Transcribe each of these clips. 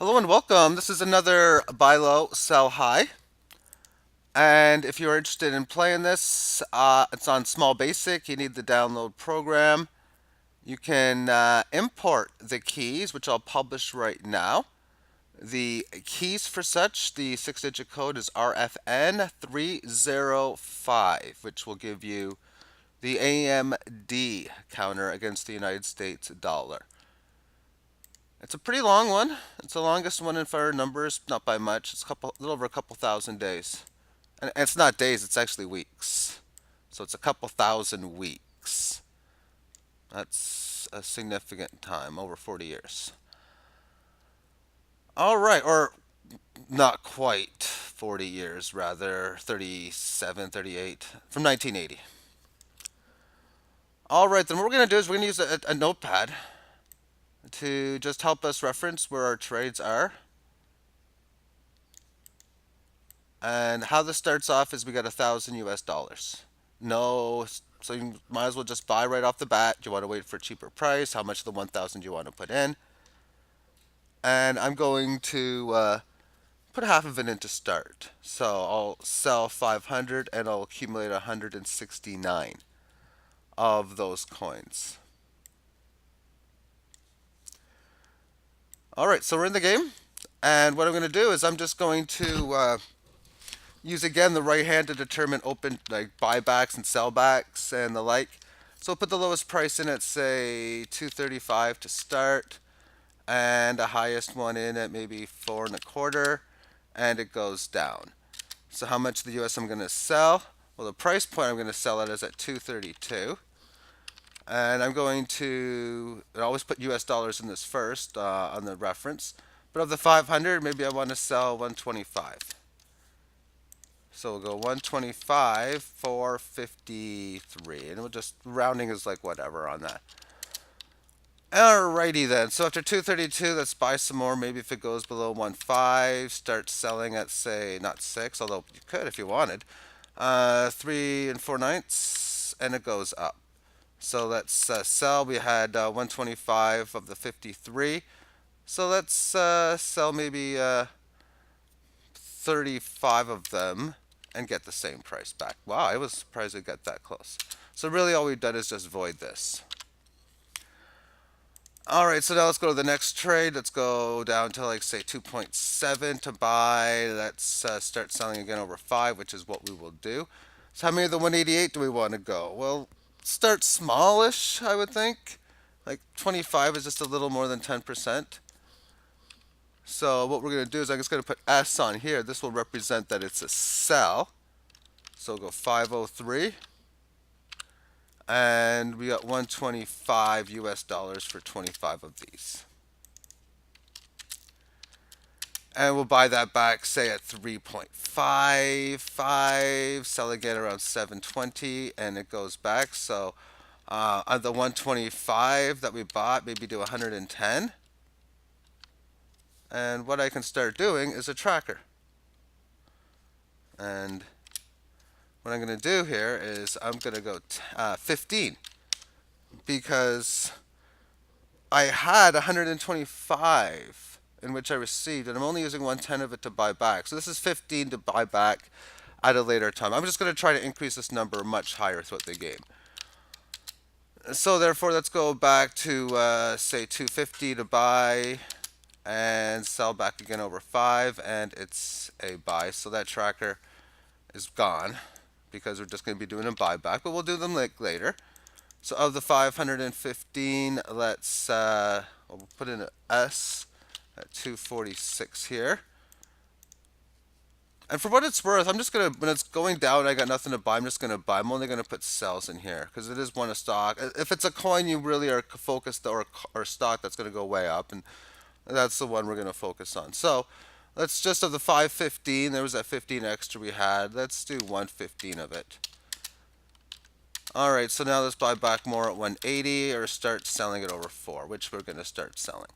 Hello and welcome. This is another buy low, sell high. And if you're interested in playing this, it's on small basic. You need the download program. You can import the keys, which I'll publish right now. The keys for such, the 6-digit code is RFN305, which will give you the AMD counter against the United States dollar. It's a pretty long one. It's the longest one in our numbers, not by much. It's a little over a couple thousand days. And it's not days, it's actually weeks. So it's a couple thousand weeks. That's a significant time, over 40 years. All right, or not quite 40 years, rather 37, 38, from 1980. All right, then what we're going to do is we're going to use a notepad to just help us reference where our trades are. And how this starts off is we got 1,000 US dollars. No, so you might as well just buy right off the bat. Do you want to wait for a cheaper price? How much of the 1,000 do you want to put in? And I'm going to put half of it in to start. So I'll sell 500 and I'll accumulate 169 of those coins. All right, so we're in the game. And what I'm going to do is I'm just going to use again the right hand to determine open like buybacks and sellbacks and the like. So I'll put the lowest price in at say 235 to start, and the highest one in at maybe 4.25, and it goes down. So how much of the US I'm going to sell? Well, the price point I'm going to sell it is at 232. And I'm going to always put US dollars in this first on the reference. But of the 500, maybe I want to sell 125. So we'll go 125, 453, and we'll just rounding is like whatever on that. Alrighty then. So after 232, let's buy some more. Maybe if it goes below 1.5, start selling at say not 6, although you could if you wanted. 3 and 4 ninths, and it goes up. So let's sell. We had 125 of the 53. So let's sell maybe 35 of them and get the same price back. Wow, I was surprised we got that close. So really all we've done is just void this. All right, so now let's go to the next trade. Let's go down to like say 2.7 to buy. Let's start selling again over 5, which is what we will do. So how many of the 188 do we want to go? Well, start smallish, I would think. Like 25 is just a little more than 10%. So what we're going to do is I'm just going to put S on here. This will represent that it's a sell. So we'll go 503. And we got 125 US dollars for 25 of these. And we'll buy that back, say at 3.55, sell again around 720, and it goes back. So on the 125 that we bought, maybe do 110. And what I can start doing is a tracker. And what I'm going to do here is I'm going to go 15 because I had 125 in which I received, and I'm only using 110 of it to buy back. So this is 15 to buy back at a later time. I'm just going to try to increase this number much higher throughout the game. So therefore, let's go back to say 250 to buy and sell back again over 5, and it's a buy. So that tracker is gone because we're just going to be doing a buyback, but we'll do them later. So of the 515, let's we'll put in an S at 246 here. And for what it's worth, I'm just going to, when it's going down, I got nothing to buy, I'm just going to buy. I'm only going to put sells in here because it is one a stock. If it's a coin you really are focused or stock that's going to go way up, and that's the one we're going to focus on. So let's just, of the 515, there was that 15 extra we had. Let's do 115 of it. All right, so now let's buy back more at 180 or start selling it over 4, which we're going to start selling.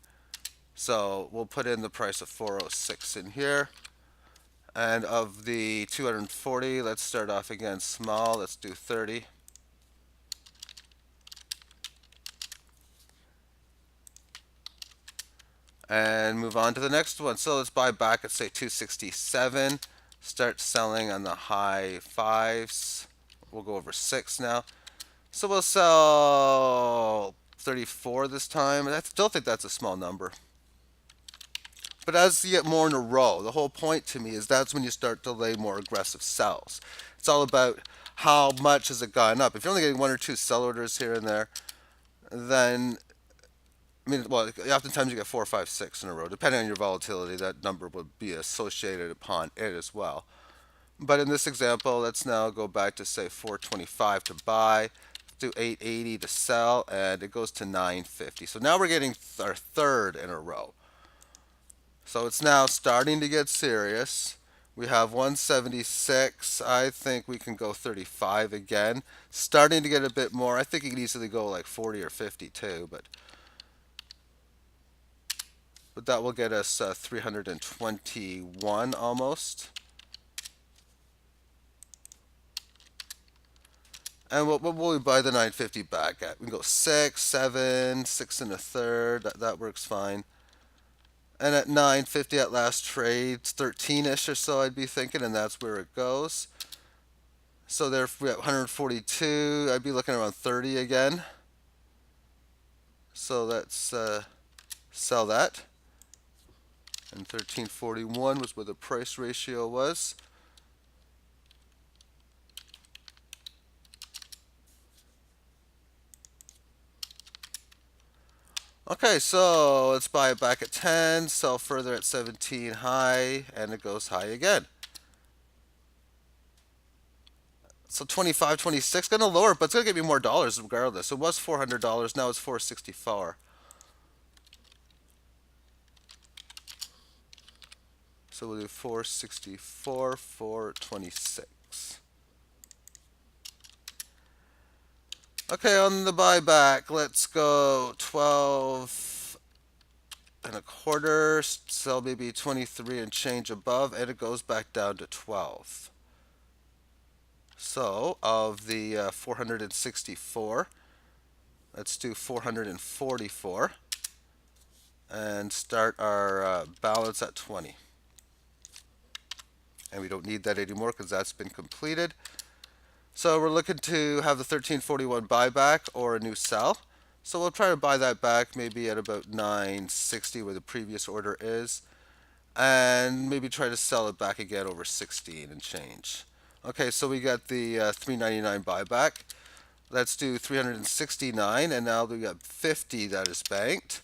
So we'll put in the price of 406 in here. And of the 240, let's start off again small. Let's do 30. and move on to the next one. So let's buy back at say 267. Start selling on the high fives. We'll go over 6 now. So we'll sell 34 this time. And I still think that's a small number. But as you get more in a row, the whole point to me is that's when you start to lay more aggressive sells. It's all about how much has it gone up. If you're only getting one or two sell orders here and there, then I mean, well, oftentimes you get 4, 5, 6 in a row. Depending on your volatility, that number would be associated upon it as well. But in this example, let's now go back to say 425 to buy, do 880 to sell, and it goes to 950. So now we're getting our third in a row. So it's now starting to get serious. We have 176. I think we can go 35 again. Starting to get a bit more. I think you can easily go like 40 or 50 too, but that will get us 321 almost. And what will we buy the 950 back at? We can go 6, 7, 6 and a third. That works fine. And at 950 at last trade, 13-ish or so I'd be thinking, and that's where it goes. So there we have 142. I'd be looking around 30 again. So let's sell that. And 1341 was where the price ratio was. Okay, so let's buy it back at 10, sell further at 17 high, and it goes high again. So 25, 26, going to lower, but it's going to give me more dollars regardless. It was $400, now it's 464. So we'll do 464, 426. Okay, on the buyback, let's go 12 and a quarter, sell maybe 23 and change above, and it goes back down to 12. So of the 464, let's do 444 and start our balance at 20. And we don't need that anymore because that's been completed. So we're looking to have the 1341 buyback or a new sell. So we'll try to buy that back maybe at about 960 where the previous order is. And maybe try to sell it back again over 16 and change. Okay, so we got the 399 buyback. Let's do 369, and now we got 50 that is banked.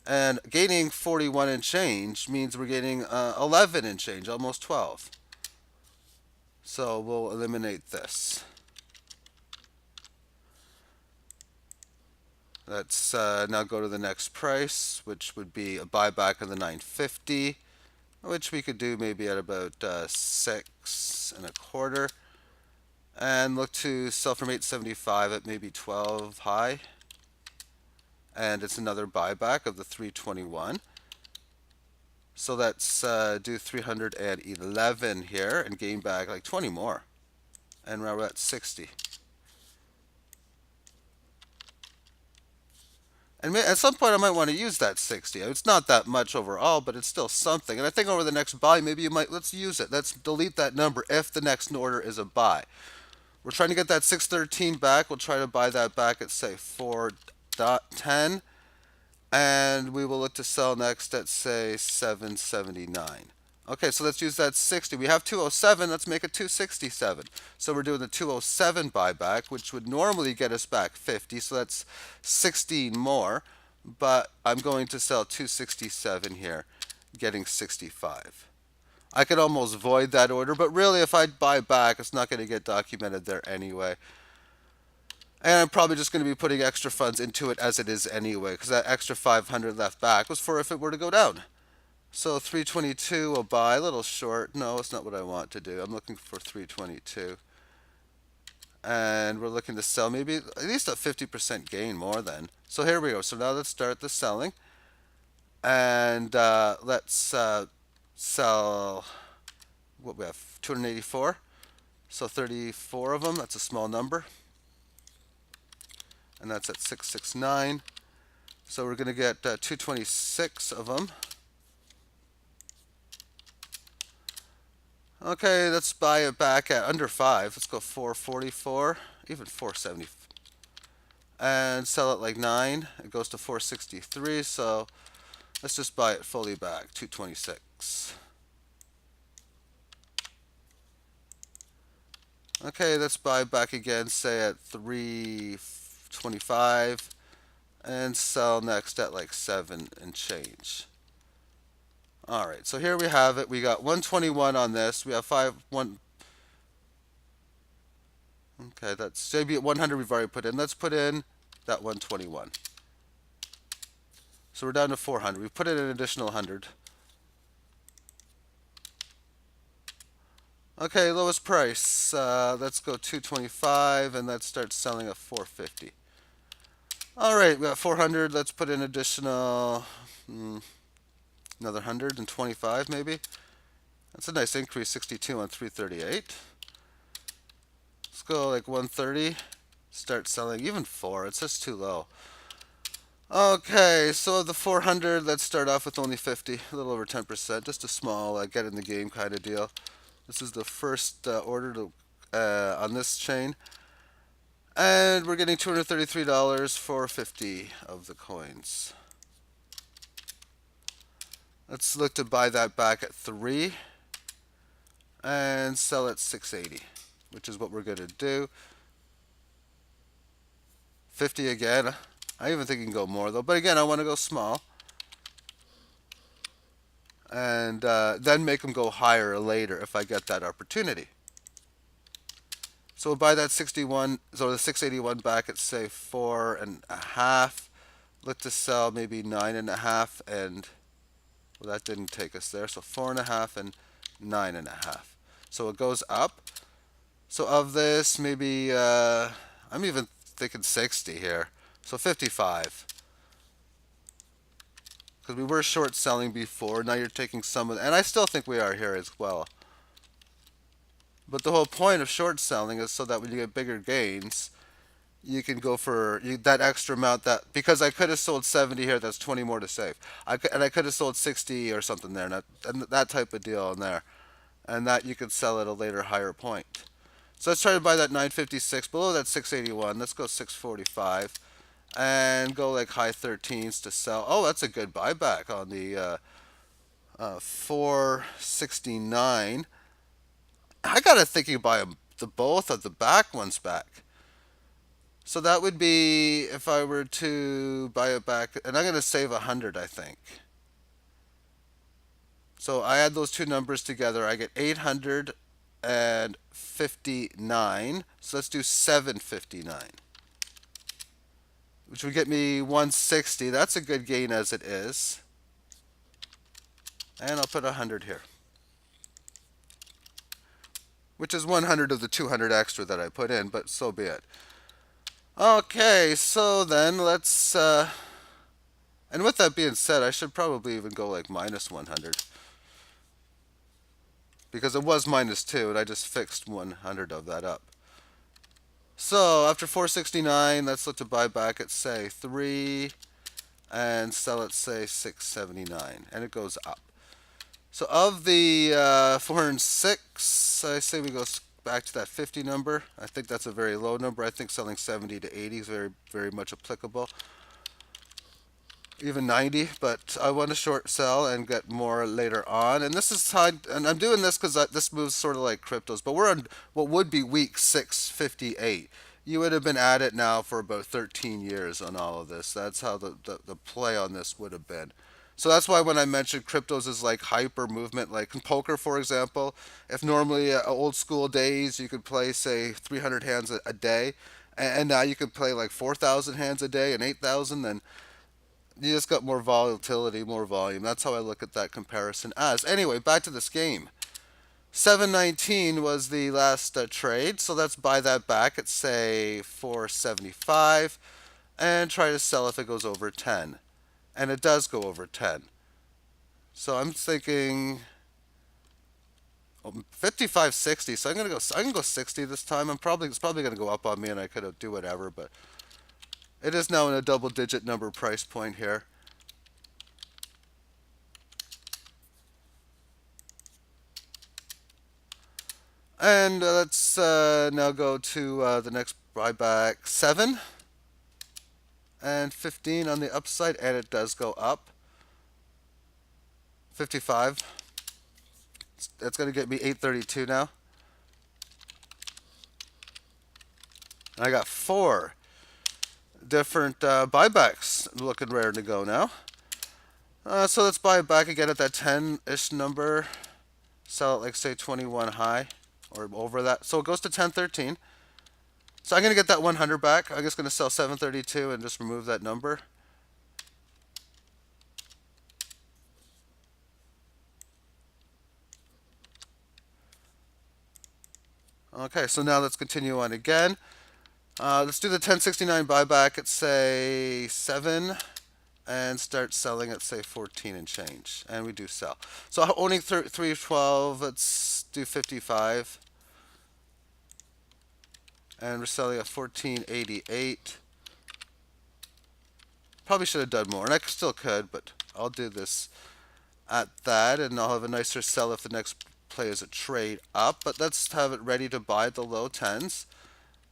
And gaining 41 and change means we're getting 11 and change, almost 12. So we'll eliminate this. Let's now go to the next price, which would be a buyback of the 950, which we could do maybe at about 6 and a quarter. And look to sell from 875 at maybe 12 high. And it's another buyback of the 321. So let's do 311 here and gain back like 20 more. And now we're at 60. And at some point I might want to use that 60. It's not that much overall, but it's still something. And I think over the next buy, maybe you might, let's use it. Let's delete that number if the next order is a buy. We're trying to get that 613 back. We'll try to buy that back at say 4.10. And we will look to sell next at say 779. Okay, so let's use that 60. We have 207. Let's make it 267. So we're doing the 207 buyback, which would normally get us back 50. So that's 16 more. But I'm going to sell 267 here, getting 65. I could almost void that order, but really if I buy back, it's not going to get documented there anyway. And I'm probably just going to be putting extra funds into it as it is anyway, because that extra 500 left back was for if it were to go down. So 322 will buy, a little short. No, it's not what I want to do. I'm looking for 322. And we're looking to sell maybe at least a 50% gain more then. So here we go. So now let's start the selling. And let's sell, what we have, 284. So 34 of them, that's a small number. And that's at 669. So we're going to get 226 of them. Okay, let's buy it back at under 5. Let's go 444, even 470. And sell it like 9. It goes to 463, so let's just buy it fully back, 226. Okay, let's buy back again, say at 325, and sell next at like 7 and change. All right, so here we have it. We got 121 on this. We have 1. Okay, that's maybe at 100 we've already put in. Let's put in that 121. So we're down to 400. We've put in an additional 100. Okay, lowest price. Let's go 225, and let's start selling at 450. All right, we got 400. Let's put in additional another 125 maybe. That's a nice increase, 62 on 338. Let's go like 130. Start selling even 4. It's just too low. Okay, so the 400, let's start off with only 50, a little over 10%, just a small get in the game kind of deal. This is the first order on this chain. And we're getting $233 for 50 of the coins. Let's look to buy that back at 3 and sell at 680, which is what we're going to do. 50 again. I even think you can go more though, but again, I want to go small. And then make them go higher later if I get that opportunity. So we'll buy that 61, so the 681 back at say 4.5. Look to sell maybe 9.5, and well, that didn't take us there. So 4.5 and 9.5. So it goes up. So of this, maybe I'm even thinking 60 here. So 55. Because we were short selling before. Now you're taking some of, and I still think we are here as well. But the whole point of short selling is so that when you get bigger gains, you can go for that extra amount. That because I could have sold 70 here, that's 20 more to save. And I could have sold 60 or something there, and that type of deal in there, and that you could sell at a later higher point. So let's try to buy that 956 below that 681. Let's go 645 and go like high 13s to sell. Oh, that's a good buyback on the 469. I gotta think you buy the both of the back ones back. So that would be if I were to buy it back, and I'm gonna save 100, I think. So I add those two numbers together, I get 859. So let's do 759, which would get me 160. That's a good gain as it is. And I'll put 100 here, which is 100 of the 200 extra that I put in, but so be it. Okay, so then let's, and with that being said, I should probably even go like minus 100. Because it was minus 2, and I just fixed 100 of that up. So after 469, let's look to buy back at, say, 3 and sell at, say, 679. And it goes up. So of the 406, I say we go back to that 50 number. I think that's a very low number. I think selling 70 to 80 is very, very much applicable. Even 90, but I want to short sell and get more later on. And this is tied, and I'm doing this because this moves sort of like cryptos, but we're on what would be week 658. You would have been at it now for about 13 years on all of this. That's how the play on this would have been. So that's why when I mentioned cryptos is like hyper movement, like in poker, for example, if normally old school days you could play, say, 300 hands a day, and now you could play like 4,000 hands a day and 8,000, then you just got more volatility, more volume. That's how I look at that comparison as. Anyway, back to this game. 719 was the last trade, so let's buy that back at, say, 475 and try to sell if it goes over 10. And it does go over 10. So I'm thinking 55, 60. So I can go 60 this time. It's probably going to go up on me, and I could do whatever, but It is now in a double-digit number price point here. And let's now go to the next buyback, 7 and 15 on the upside, and it does go up. 55. That's going to get me 832 now. I got 4 different buybacks looking rare to go now. So let's buy it back again at that 10-ish number. Sell it like, say, 21 high or over that. So it goes to 1013. So I'm going to get that 100 back. I'm just going to sell 732 and just remove that number. Okay, so now let's continue on again. Let's do the 1069 buyback at, say, 7 and start selling at, say, 14 and change. And we do sell. So owning 312, let's do 55. And we're selling at 1488. Probably should have done more, and I still could, but I'll do this at that, and I'll have a nicer sell if the next play is a trade up. But let's have it ready to buy at the low 10s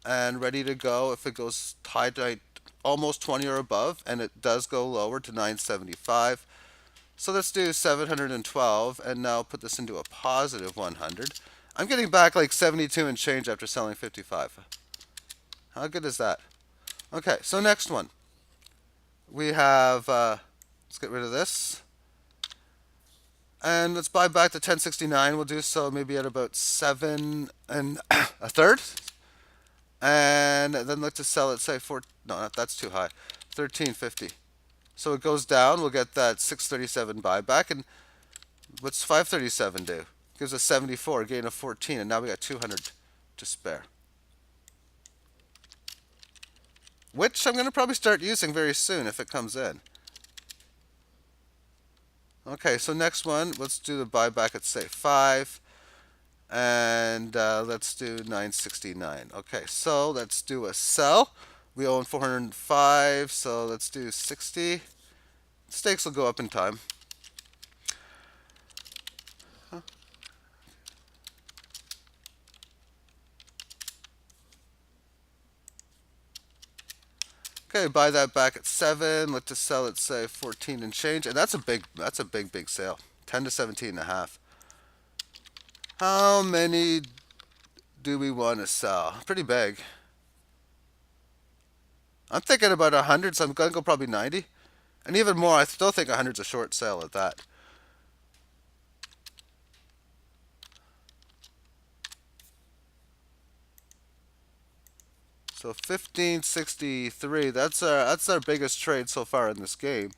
and ready to go if it goes high to almost 20 or above, and it does go lower to 975. So let's do 712 and now put this into a positive 100. I'm getting back like 72 and change after selling 55. How good is that? Okay, so next one. We have, let's get rid of this. And let's buy back the 1069. We'll do so maybe at about 7 and a third. And then look to sell it, say, no, that's too high, 1350. So it goes down. We'll get that 637 buyback. And what's 537 do? Gives us 74, gain of 14, and now we got 200 to spare. Which I'm going to probably start using very soon if it comes in. Okay, so next one, let's do the buyback at, say, 5. And let's do 969. Okay, so let's do a sell. We own 405, so let's do 60. Stakes will go up in time. Okay, buy that back at 7. Let's just sell it, say, 14 and change. And that's a big sale. 10 to 17 and a half. How many do we want to sell? Pretty big. I'm thinking about 100, so I'm going to go probably 90. And even more, I still think 100's a short sale at that. So 1563, that's our biggest trade so far in this game.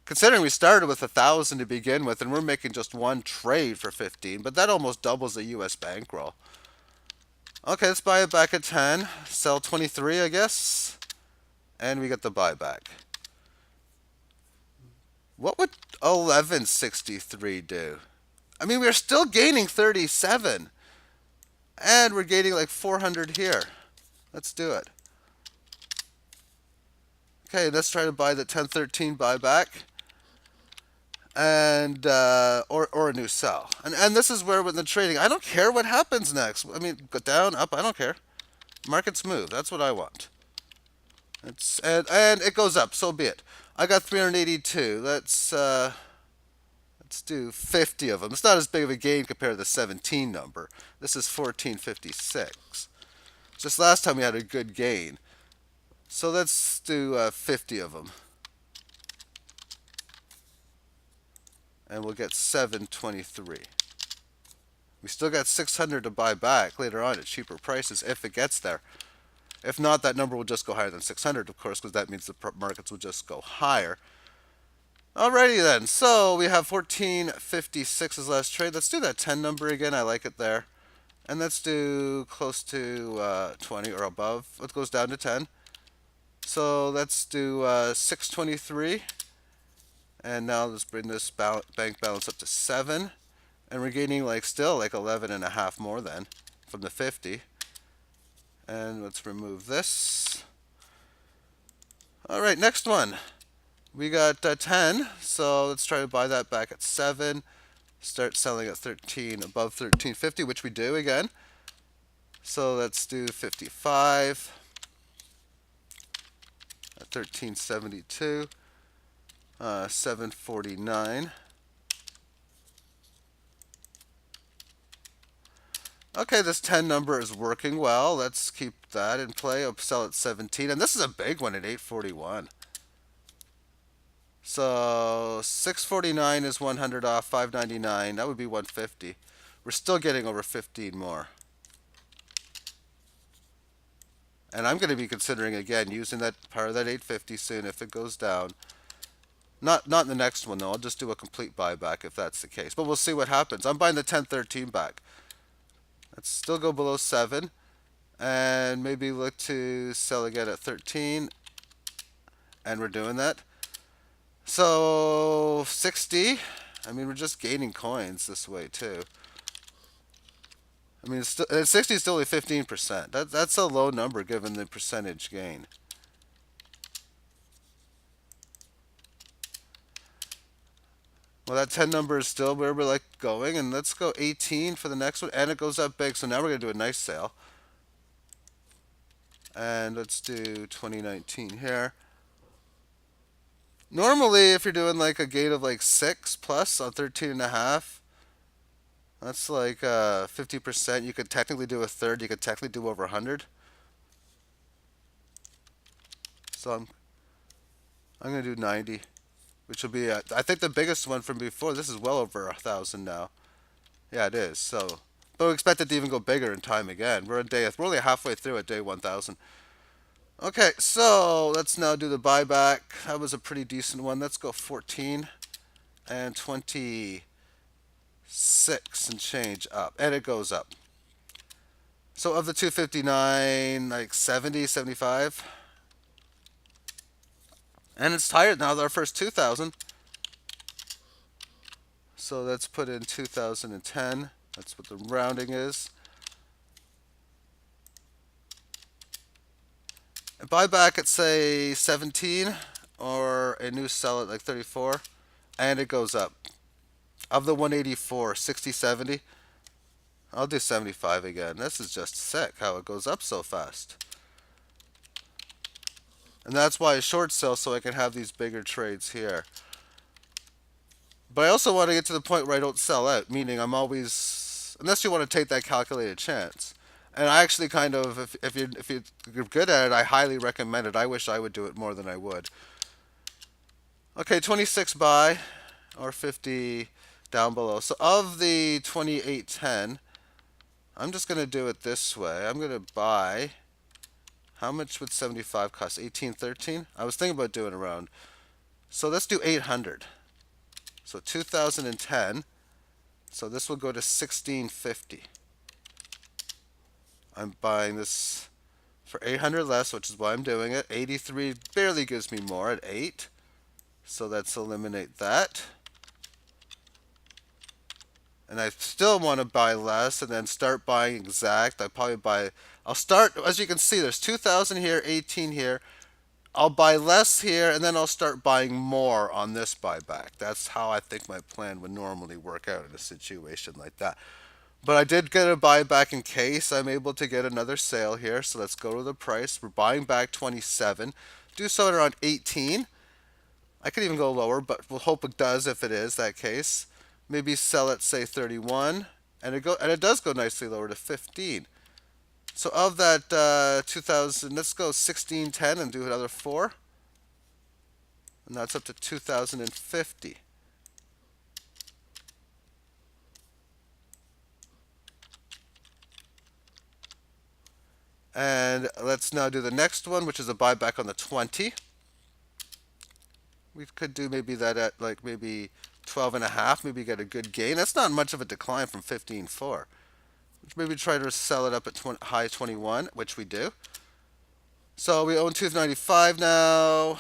Considering we started with 1,000 to begin with, and we're making just one trade for 15, but that almost doubles the U.S. bankroll. Okay, let's buy it back at 10. Sell 23, I guess. And we get the buyback. What would 1163 do? I mean, we're still gaining 37. And we're gaining like 400 here. Let's do it. Okay, let's try to buy the 1013 buyback. And or a new sell. And this is where with the trading, I don't care what happens next. I mean, go down, up, I don't care. Markets move. That's what I want. And it goes up. So be it. I got 382. Let's do 50 of them. It's not as big of a gain compared to the 17 number. This is 1456. Just last time we had a good gain. So let's do 50 of them. And we'll get 723. We still got 600 to buy back later on at cheaper prices if it gets there. If not, that number will just go higher than 600, of course, because that means the markets will just go higher. Alrighty then, so we have 1456 as last trade. Let's do that 10 number again. I like it there. And let's do close to 20 or above. It goes down to 10. So let's do 623. And now let's bring this bank balance up to 7. And we're gaining still 11 and a half more then from the 50. And let's remove this. All right, next one. We got 10, so let's try to buy that back at 7. Start selling at 13, above 13.50, which we do again. So let's do 55 at 13.72, 7.49. Okay, this 10 number is working well. Let's keep that in play. I'll sell at 17, and this is a big one at 8.41. So 6.49 is 100 off 5.99. That would be 150. We're still getting over 15 more. And I'm going to be considering again using that part of that 850 soon if it goes down. Not in the next one though. I'll just do a complete buyback if that's the case. But we'll see what happens. I'm buying the 1013 back. Let's still go below 7 and maybe look to sell again at 13, and we're doing that. So 60. I mean, we're just gaining coins this way too. I mean, 60 is still only 15%. That's a low number given the percentage gain. Well, that 10 number is still where we're like going, and let's go 18 for the next one, and it goes up big. So now we're gonna do a nice sale, and let's do 2019 here. Normally, if you're doing like a gain of like 6 plus on 13 and a half, that's like 50%. You could technically do a third. You could technically do over 100. So I'm gonna do 90, which will be I think the biggest one from before. This is well over 1,000 now. Yeah, it is. So, but we expect it to even go bigger in time again. We're only halfway through at day 1,000. Okay, so let's now do the buyback. That was a pretty decent one. Let's go 14 and 26 and change up, and it goes up. So of the 259, like 70, 75, and it's tired now. Our first 2,000. So let's put in 2010. That's what the rounding is. A buyback at say 17, or a new sell at like 34, and it goes up. Of the 184, 60, 70. I'll do 75 again. This is just sick how it goes up so fast. And that's why I short sell, so I can have these bigger trades here. But I also want to get to the point where I don't sell out, meaning I'm always, unless you want to take that calculated chance. And I actually kind of, if you're good at it, I highly recommend it. I wish I would do it more than I would. Okay, 26 buy, or 50 down below. So of the 2810, I'm just going to do it this way. I'm going to buy, how much would 75 cost? 1813? I was thinking about doing around. So let's do 800. So 2010. So this will go to 1650. I'm buying this for 800 less, which is why I'm doing it. 83 barely gives me more at 8. So let's eliminate that. And I still want to buy less and then start buying exact. I'll start, as you can see, there's 2,000 here, 18 here. I'll buy less here, and then I'll start buying more on this buyback. That's how I think my plan would normally work out in a situation like that. But I did get a buyback in case I'm able to get another sale here. So let's go to the price. We're buying back 27. Do so at around 18. I could even go lower, but we'll hope it does if it is that case. Maybe sell at say 31, and it does go nicely lower to 15. So of that 2,000, let's go 1610 and do another 4, and that's up to 2,050. And let's now do the next one, which is a buyback on the 20. We could do maybe that at like maybe 12 and a half, maybe get a good gain. That's not much of a decline from 15.4. Maybe try to sell it up at high 21, which we do. So we own 295 now.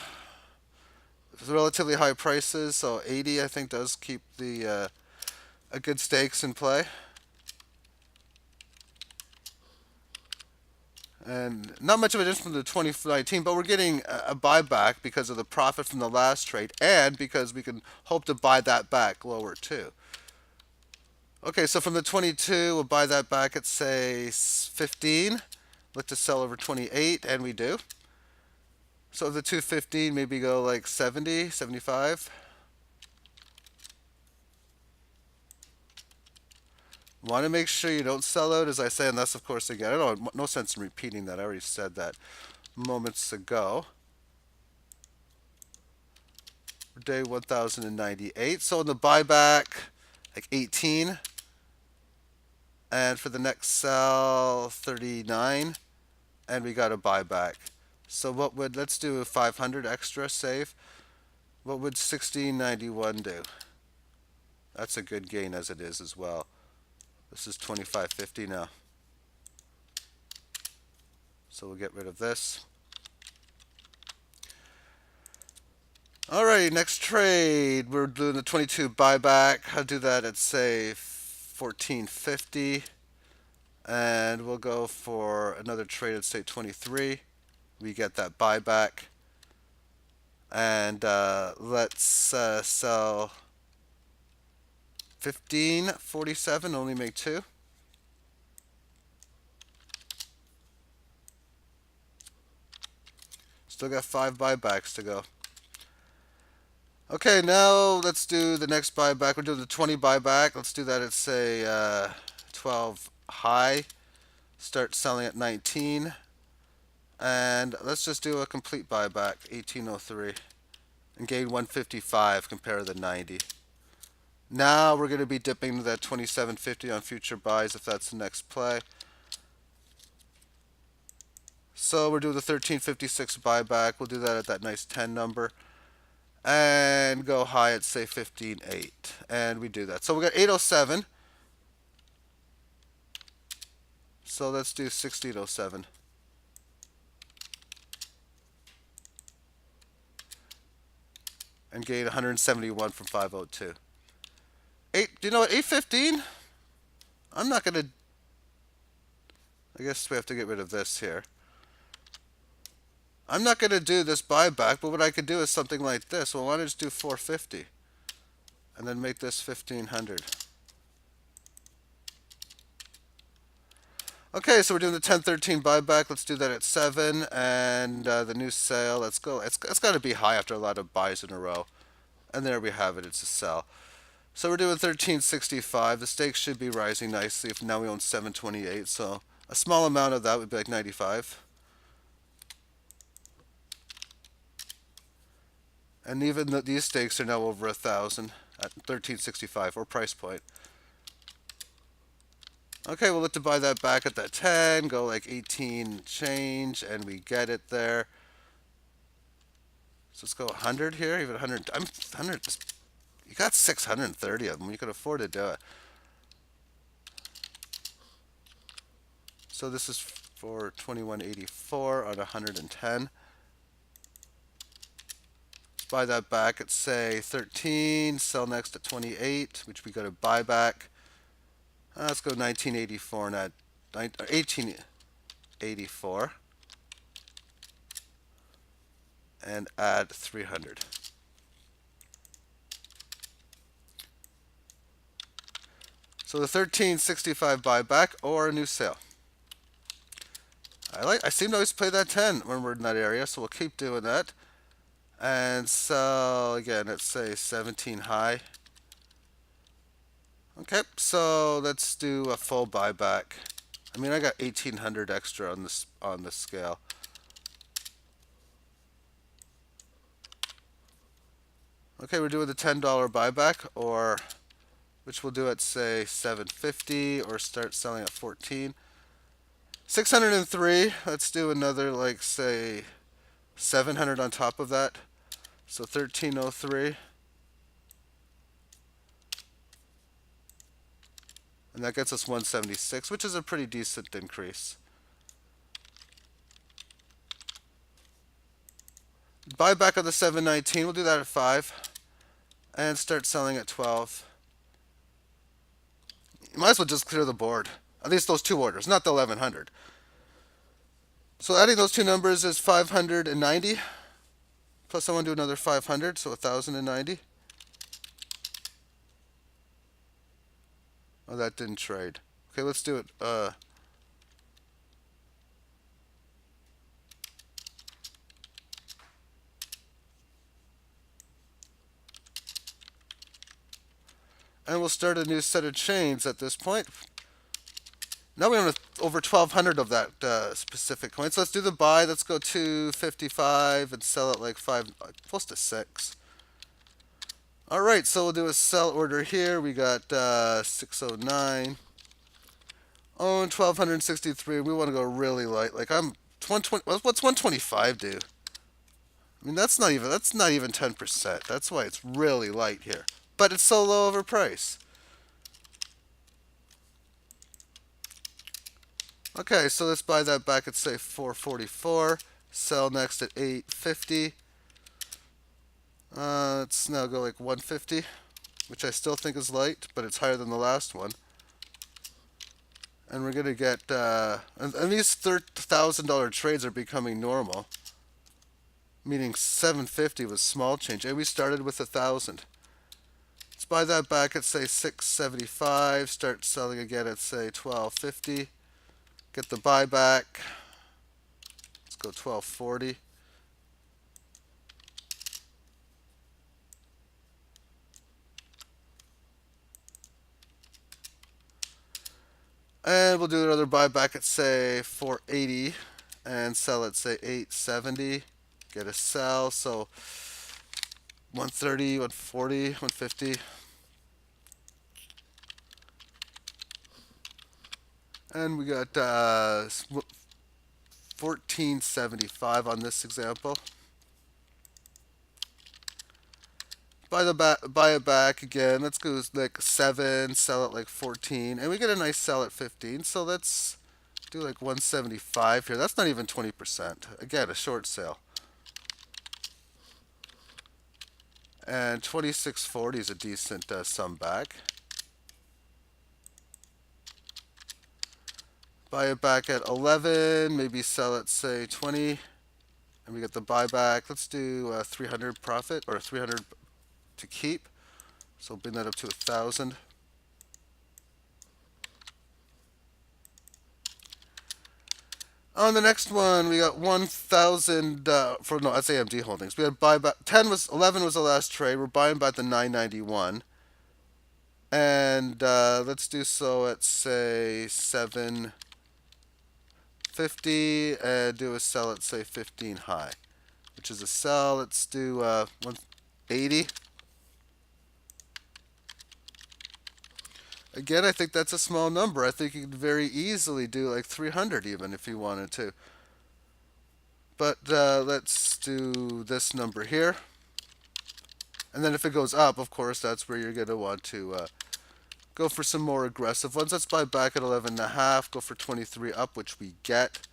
Relatively high prices, so 80 I think does keep the a good stakes in play. And not much of a difference from the 2019, but we're getting a buyback because of the profit from the last trade and because we can hope to buy that back lower too. Okay, so from the 22, we'll buy that back at say 15. Look to sell over 28, and we do. So the 215, maybe go like 70, 75. Want to make sure you don't sell out, as I say, unless, of course, again, I don't know, no sense in repeating that. I already said that moments ago. Day 1098. So in the buyback, like 18. And for the next sell, 39. And we got a buyback. So what would, let's do a 500 extra save. What would 1691 do? That's a good gain as it is as well. This is 2550 now. So we'll get rid of this. Alrighty, next trade. We're doing the 22 buyback. I'll do that at say 1450. And we'll go for another trade at say 23. We get that buyback. And let's sell 1547, only make two. Still got 5 buybacks to go. Okay, now let's do the next buyback. We're doing the 20 buyback. Let's do that at say 12 high. Start selling at 19. And let's just do a complete buyback, 1803. And gain 155 compared to the 90. Now we're going to be dipping to that 2750 on future buys if that's the next play. So we're doing the 1356 buyback. We'll do that at that nice 10 number. And go high at say 15.8. And we do that. So we got 807. So let's do 1607. And gain 171 from 502. Do you know what? 815? I'm not going to. I guess we have to get rid of this here. I'm not going to do this buyback, but what I could do is something like this. Well, why don't I just do 450? And then make this 1500. Okay, so we're doing the 1013 buyback. Let's do that at 7. And the new sale, let's go. It's got to be high after a lot of buys in a row. And there we have it. It's a sell. So we're doing 1365. The stakes should be rising nicely if now we own 728. So a small amount of that would be like 95. And even these stakes are now over 1,000 at 1365 or price point. Okay, we'll look to buy that back at that 10, go like 18 change, and we get it there. So let's go 100 here, even 100. 100. You got 630 of them. You could afford to do it. So this is for 2184 on 110. Buy that back at say 13, sell next at 28, which we got to buy back. Let's go 1984 and add 1884 and add 300. So the 1365 buyback or a new sale. I seem to always play that 10 when we're in that area, so we'll keep doing that. And so again, let's say 17 high. Okay, so let's do a full buyback. I mean, I got 1800 extra on this scale. Okay, we're doing the $10 buyback, or which we'll do at say 750, or start selling at 14. 603. Let's do another like say 700 on top of that. So 1303. And that gets us 176, which is a pretty decent increase. Buyback of the 719, we'll do that at 5. And start selling at 12. You might as well just clear the board. At least those two orders, not the 1100. So adding those two numbers is 590. Plus I want to do another 500, so 1090. Oh, that didn't trade. Okay, let's do it. And we'll start a new set of chains at this point. Now we have over 1,200 of that specific coin. So let's do the buy. Let's go 255 and sell it like close to 6. All right, so we'll do a sell order here. We got 609. Oh, and 1,263. We want to go really light. Like I'm 120. What's 125 do? I mean, that's not even 10%. That's why it's really light here. But it's so low overpriced. Okay, so let's buy that back at say 444. Sell next at 850. Let's now go like 150, which I still think is light, but it's higher than the last one. And we're gonna get and these $1,000 trades are becoming normal, meaning 750 was small change, and we started with 1,000. Let's buy that back at say 675. Start selling again at say 1250. Get the buyback. Let's go 1240. And we'll do another buyback at say 480 and sell at say 870. Get a sell. So 130, 140, 150. And we got 1475 on this example. Buy it back again. Let's go like 7, sell it like 14, and we get a nice sell at 15. So let's do like 175 here. That's not even 20%. Again, a short sale. And 2640 is a decent sum back. Buy it back at 11, maybe sell it say 20, and we get the buyback. Let's do 300 profit or 300 to keep. So bring that up to 1,000. On the next one, we got 1,000 for no, that's AMD Holdings. We had buyback. 11 was the last trade. We're buying back the 991, and let's do so at say 750, and do a sell at say 15 high, which is a sell. Let's do 180. Again, I think that's a small number. I think you could very easily do like 300 even if you wanted to. But let's do this number here. And then if it goes up, of course, that's where you're going to want to go for some more aggressive ones. Let's buy back at 11.5, go for 23 up, which we get.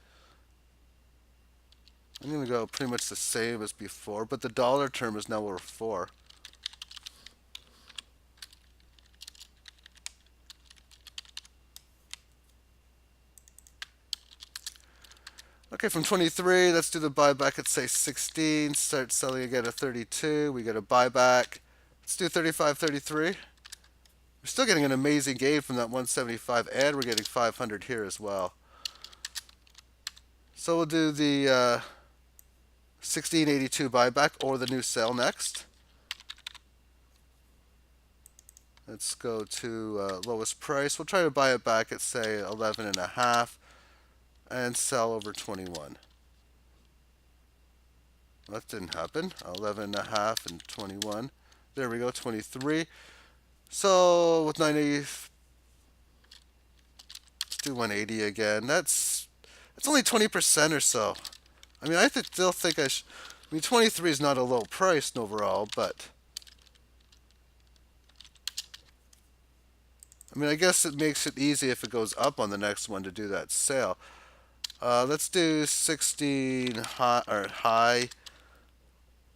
I'm going to go pretty much the same as before, but the dollar term is now over 4. Okay, from 23, let's do the buyback at say 16. Start selling again at 32. We get a buyback. Let's do 35, 33. We're still getting an amazing gain from that 175, and we're getting 500 here as well. So we'll do the 1682 buyback or the new sell next. Let's go to lowest price. We'll try to buy it back at say 11.5 and sell over 21. That didn't happen. 11.5 and 21. There we go, 23. So with 980, let's do 180 again. That's only 20% or so. I mean, still think I should. I mean, 23 is not a low price overall, but I mean, I guess it makes it easy if it goes up on the next one to do that sale. Let's do 16 high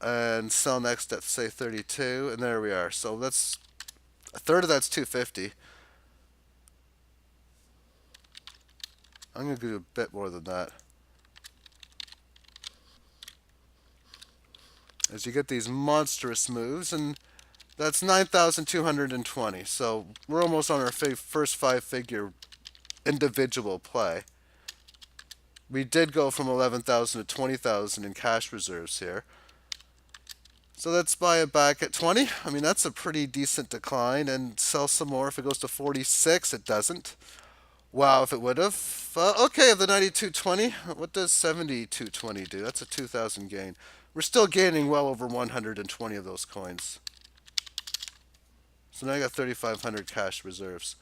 and sell next at say 32, and there we are. So that's a third of that's 250. I'm gonna do a bit more than that. as you get these monstrous moves, and that's 9,220. So we're almost on our first five-figure individual play. We did go from 11,000 to 20,000 in cash reserves here. So let's buy it back at 20. I mean, that's a pretty decent decline, and sell some more. If it goes to 46, it doesn't. Wow, if it would have. Okay, of the 9220, what does 7220 do? That's a 2,000 gain. We're still gaining well over 120 of those coins. So now I got 3,500 cash reserves.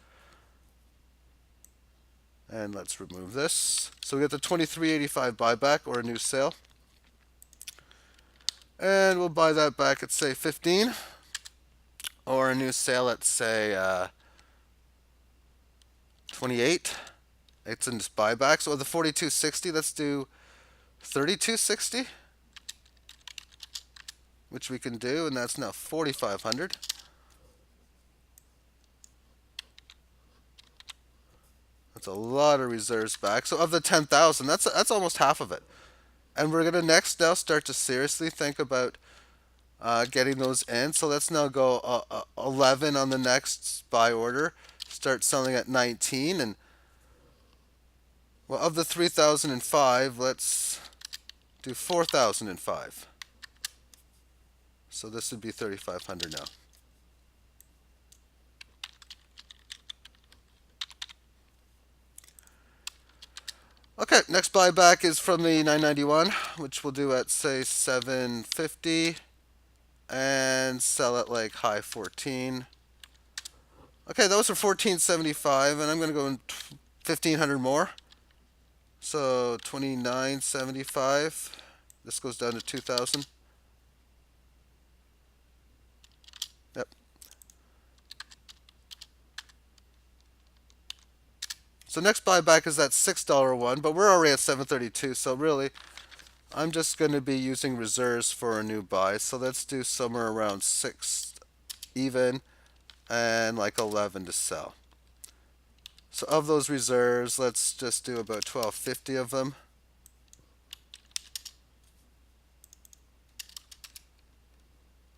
And let's remove this. So we get the 2385 buyback or a new sale. And we'll buy that back at, say, 15. Or a new sale at, say, 28. It's in this buyback. So the 4260, let's do 3260. Which we can do, and that's now 4,500. That's a lot of reserves back. So of the 10,000, that's almost half of it. And we're gonna next now start to seriously think about getting those in. So let's now go 11 on the next buy order. Start selling at 19, and well, of the 3,005, let's do 4,005. So this would be 3,500 now. Okay, next buyback is from the 991, which we'll do at, say, 750, and sell at like high 14. Okay, those are 1475, and I'm going to go in 1,500 more. So 2975. This goes down to 2,000. Yep. So next buyback is that $6 one, but we're already at 732. So really, I'm just going to be using reserves for a new buy. So let's do somewhere around 6 even and like 11 to sell. So of those reserves, let's just do about 1,250 of them.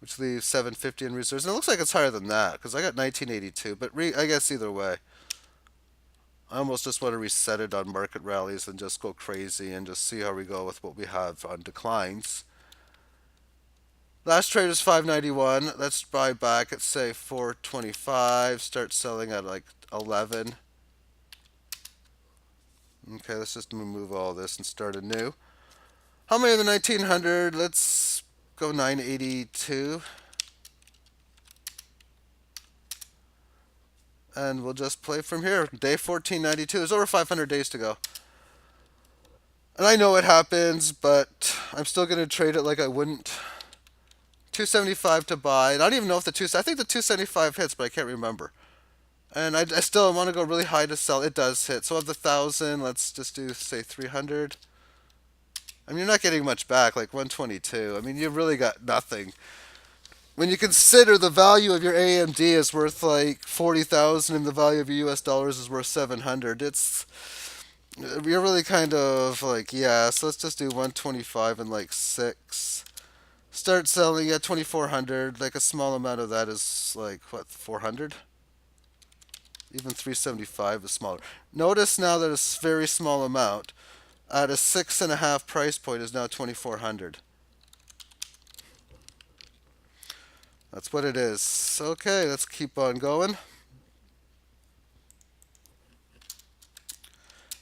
Which leaves 750 in reserves. And it looks like it's higher than that because I got 1982. But I guess either way, I almost just want to reset it on market rallies and just go crazy and just see how we go with what we have on declines. Last trade is 591. Let's buy back at, say, 425. Start selling at like 11. Okay, let's just remove all this and start anew. How many of the 1900? Let's go 982. And we'll just play from here. Day 1492. There's over 500 days to go. And I know it happens, but I'm still going to trade it like I wouldn't. 275 to buy. I don't even know if I think the 275 hits, but I can't remember. And I still want to go really high to sell. It does hit. So of the 1,000, let's just do, say, 300. I mean, you're not getting much back, like 122. I mean, you really got nothing. When you consider the value of your AMD is worth like 40,000 and the value of your US dollars is worth 700, you're really kind of like, yeah, so let's just do 125 and like 6. Start selling at 2,400, like a small amount of that is like, what, 400? Even 375 is smaller. Notice now that a very small amount at a 6.5 price point is now 2,400. That's what it is. Okay, let's keep on going.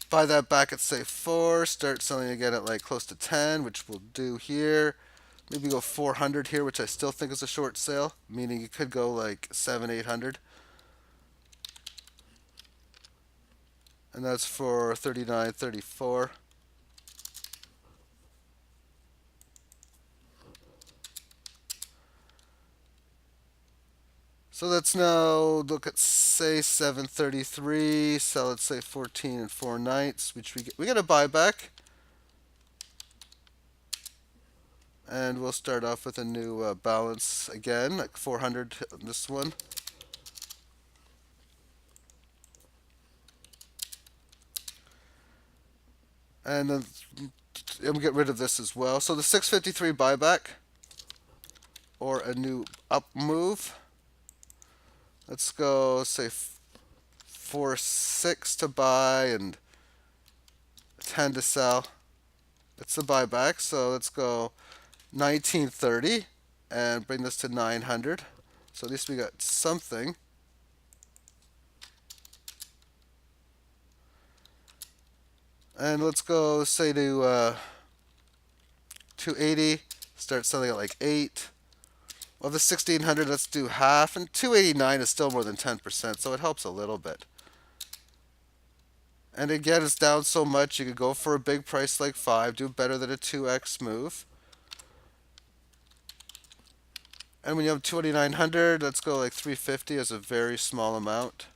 Buy that back at, say, 4. Start selling again at like close to 10, which we'll do here. Maybe go 400 here, which I still think is a short sale, meaning you could go like 7, 800. And that's for 39, 34. So let's now look at, say, 733, sell at, say, 14 and 4 nights, which we get a buyback. And we'll start off with a new balance again, like 400 on this one. And then we'll get rid of this as well. So the 653 buyback. or a new up move. Let's go say 4.6 to buy and 10 to sell. It's the buyback, so let's go 1930 and bring this to 900. So at least we got something. And let's go say to 280, start selling at like 8. Of the 1600, let's do half, and 289 is still more than 10%, so it helps a little bit. And again, it's down so much, you could go for a big price like 5, do better than a 2x move. And when you have 2900, let's go like 350 as a very small amount.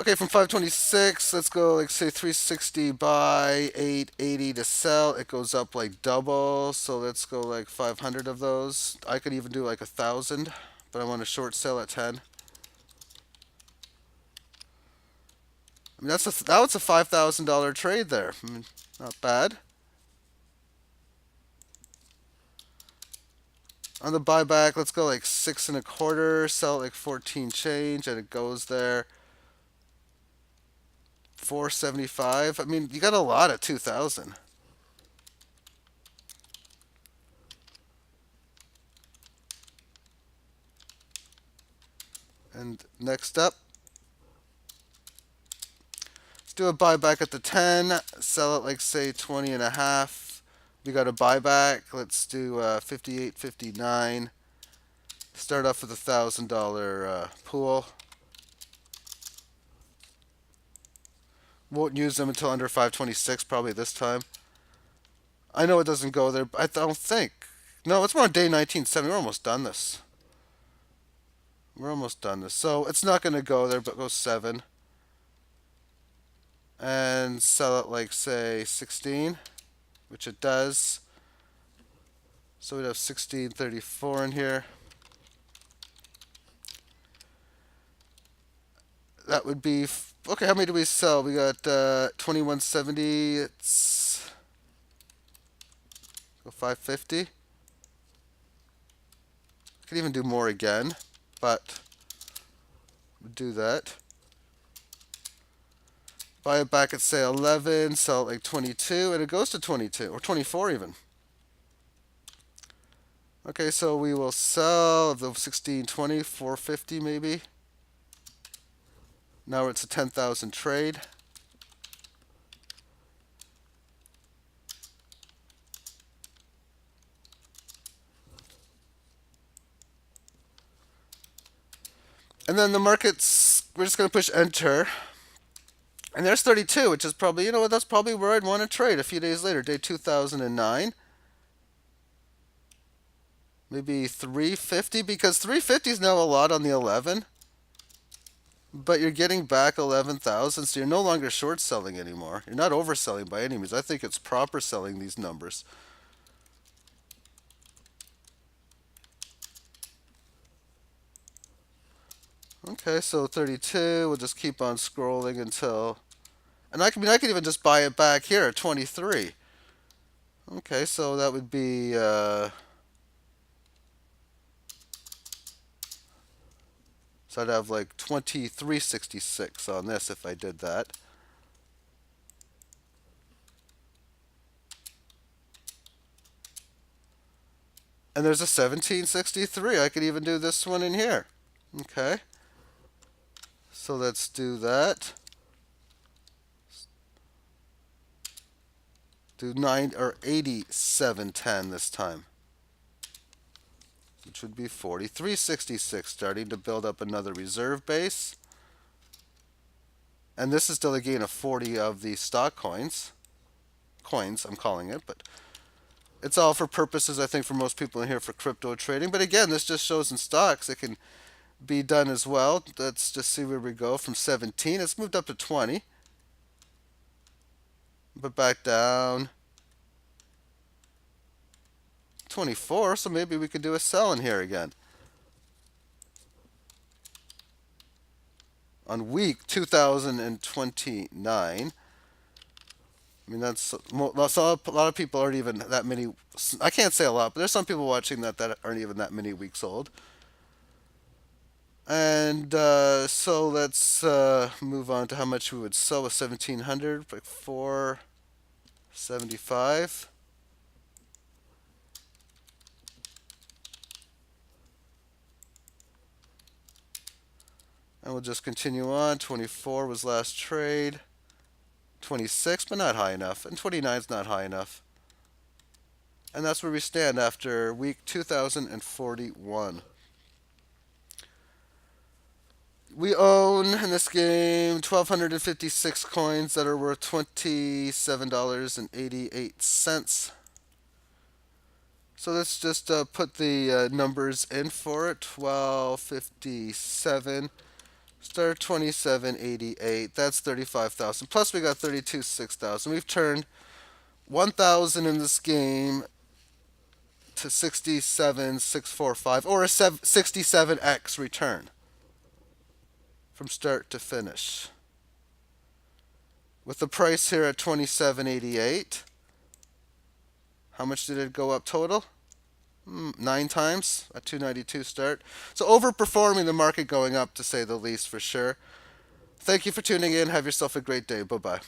Okay, from 526, let's go like say 360 buy, 880 to sell. It goes up like double, so let's go like 500 of those. I could even do like 1,000, but I want to short sell at 10. I mean, that was a $5,000 trade there. I mean, not bad. On the buyback, let's go like 6.25, sell like 14 change, and it goes there. 475. I mean, you got a lot at 2,000. And next up, let's do a buyback at the 10, sell it like say 20 and a half. We got a buyback. Let's do 58.59. Start off with a $1,000 pool. Won't use them until under 526 probably this time. I know it doesn't go there, but I don't think. No, it's more on day 1970. We're almost done this. We're almost done this. So it's not going to go there, but go 7. And sell it like, say, 16, which it does. So we'd have 1634 in here. That would be, okay, how many do we sell? We got 2170. It's go 550. Could even do more again, but we'll do that. Buy it back at say 11, sell it like 22, and it goes to 22 or 24 even. Okay, so we will sell of the 1620, 450 maybe. Now it's a 10,000 trade. And then the markets, we're just going to push enter. And there's 32, which is probably, that's probably where I'd want to trade a few days later, day 2009. Maybe 350, because 350 is now a lot on the 11. But you're getting back 11,000, so you're no longer short selling anymore. You're not overselling by any means. I think it's proper selling these numbers. Okay, so 32. We'll just keep on scrolling until, and I could even just buy it back here at 23. Okay, so that would be so I'd have like 2366 on this if I did that. And there's a 1763. I could even do this one in here. Okay. So let's do that. Do 9 or 8710 this time, which would be 4366, starting to build up another reserve base. And this is still a gain of 40 of the stock coins. Coins, I'm calling it, but it's all for purposes, I think, for most people in here for crypto trading. But again, this just shows in stocks it can be done as well. Let's just see where we go from 17. It's moved up to 20. But back down. 24, so maybe we could do a sell in here again. on week 2029. I mean, that's so a lot of people aren't even that many. I can't say a lot, but there's some people watching that aren't even that many weeks old. And so let's move on to how much we would sell with 1700, like 475. And we'll just continue on. 24 was last trade. 26, but not high enough. And 29 is not high enough. And that's where we stand after week 2041. We own in this game 1,256 coins that are worth $27.88. So let's just put the numbers in for it. 1257 star 2788. That's 35,000. Plus we got 32,600. We've turned 1,000 in this game to 67,645, or a 67x return from start to finish. With the price here at 2788, how much did it go up total? 9 times at 292 start. So overperforming the market going up, to say the least, for sure. Thank you for tuning in. Have yourself a great day. Bye bye.